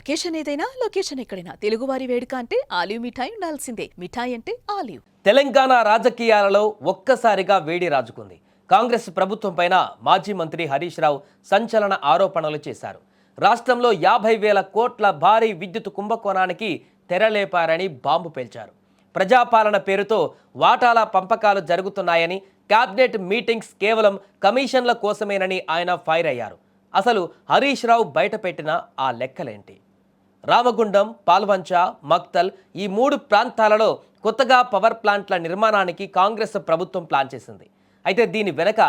Occasion ఏదైనా location ఎక్కడైనా తెలుగువారి వేడుక అంటే ఆలివ్ మిఠాయి ఉండాల్సిందే. మిఠాయి అంటే ఆలివ్. తెలంగాణ రాజకీయాలలో ఒక్కసారిగా వేడి రాజుకుంది. కాంగ్రెస్ ప్రభుత్వం పైన మాజీ మంత్రి హరీష్ రావు సంచలన ఆరోపణలు చేశారు. రాష్ట్రంలో 50,000 కోట్ల భారీ విద్యుత్ కుంభకోణానికి తెరలేపారని బాంబు పేల్చారు. ప్రజాపాలన పేరుతో వాటాల పంపకాలు జరుగుతున్నాయని, క్యాబినెట్ మీటింగ్స్ కేవలం కమిషన్ల కోసమేనని ఆయన ఫైర్ అయ్యారు. అసలు హరీష్ రావు బయటపెట్టిన ఆ లెక్కలేంటి? రామగుండం, పాల్వంచ, మక్తల్ ఈ 3 ప్రాంతాలలో కొత్తగా పవర్ ప్లాంట్ల నిర్మాణానికి కాంగ్రెస్ ప్రభుత్వం ప్లాన్ చేసింది. అయితే దీని వెనక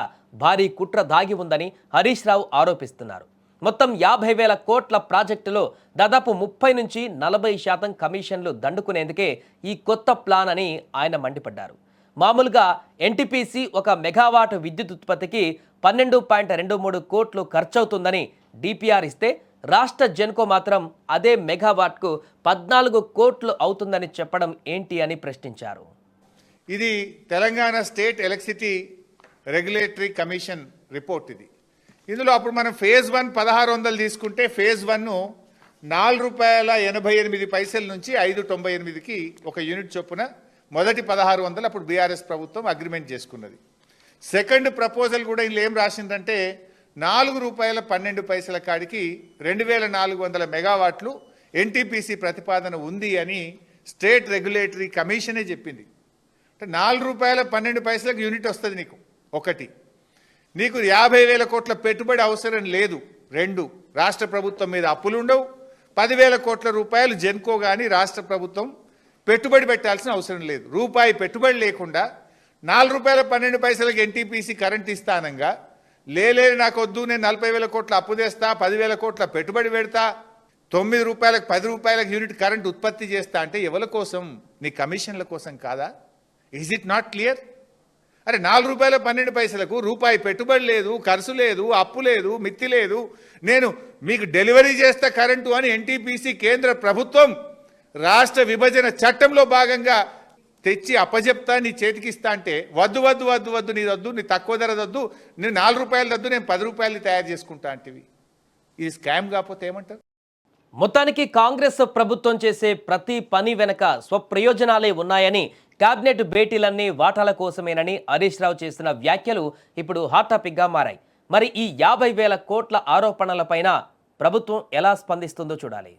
భారీ కుట్ర దాగి ఉందని హరీష్ రావు ఆరోపిస్తున్నారు. మొత్తం 50,000 కోట్ల ప్రాజెక్టులో దాదాపు 30 నుంచి 40% కమిషన్లు దండుకునేందుకే ఈ కొత్త ప్లాన్ అని ఆయన మండిపడ్డారు. మామూలుగా ఎన్టీపీసీ 1 మెగావాట్ విద్యుత్ ఉత్పత్తికి 12.23 కోట్లు ఖర్చవుతుందని డిపిఆర్ ఇస్తే, రాష్ట్ర జెన్కో మాత్రం అదే మెగావాట్కు 14 కోట్లు అవుతుందని చెప్పడం ఏంటి అని ప్రశ్నించారు. ఇది Telangana state electricity regulatory commission report. ఇందులో అప్పుడు మనం ఫేజ్ 1 1600 తీసుకుంటే ఫేజ్ 1 ₹4.88 నుంచి 5.98కి ఒక యూనిట్ చొప్పున మొదటి 1600 అప్పుడు బీఆర్ఎస్ ప్రభుత్వం అగ్రిమెంట్ చేసుకున్నది. సెకండ్ ప్రపోజల్ కూడా ఇందులో ఏం రాసిందంటే ₹4.12 కాడికి 2,400 మెగావాట్లు ఎన్టీపీసీ ప్రతిపాదన ఉంది అని స్టేట్ రెగ్యులేటరీ కమిషనే చెప్పింది. అంటే ₹4.12 యూనిట్ వస్తుంది నీకు. ఒకటి, నీకు 50,000 కోట్ల పెట్టుబడి అవసరం లేదు. 2, రాష్ట్ర ప్రభుత్వం మీద అప్పులు ఉండవు. 10,000 కోట్ల రూపాయలు జెన్కో కానీ రాష్ట్ర ప్రభుత్వం పెట్టుబడి పెట్టాల్సిన అవసరం లేదు. రూపాయి పెట్టుబడి లేకుండా ₹4.12 ఎన్టీపీసీ కరెంట్ ఇస్తానంగా లేదు నాకు వద్దు, నేను 40,000 కోట్ల అప్పు తెస్తా, 10,000 కోట్ల పెట్టుబడి పెడతా, ₹9 ₹10 యూనిట్ కరెంట్ ఉత్పత్తి చేస్తా అంటే ఎవరి కోసం? నీ కమిషన్ల కోసం కాదా? Is it not clear? అరే ₹4.12 రూపాయి పెట్టుబడి లేదు, ఖర్చు లేదు, అప్పు లేదు, మిత్తి లేదు, నేను మీకు డెలివరీ చేస్తా కరెంటు అని ఎన్టీపీసీ కేంద్ర ప్రభుత్వం రాష్ట్ర విభజన చట్టంలో భాగంగా తెచ్చి అప్పజెప్తా, నీ చేతికిస్తా అంటే వద్దు వద్దు వద్దు వద్దు, నీ వద్దు, నీ తక్కువ ధర వద్దు, నేను ₹4 వద్దు, నేను ₹10 తయారు చేసుకుంటా అంటివి. ఇది స్కామ్ కాకపోతే ఏమంటారు? మొత్తానికి కాంగ్రెస్ ప్రభుత్వం చేసే ప్రతి పని వెనక స్వప్రయోజనాలే ఉన్నాయని, క్యాబినెట్ భేటీలన్నీ వాటాల కోసమేనని హరీష్ రావు చేసిన వ్యాఖ్యలు ఇప్పుడు హాట్ టాపిక్గా మారాయి. మరి ఈ 50,000 కోట్ల ఆరోపణలపైన ప్రభుత్వం ఎలా స్పందిస్తుందో చూడాలి.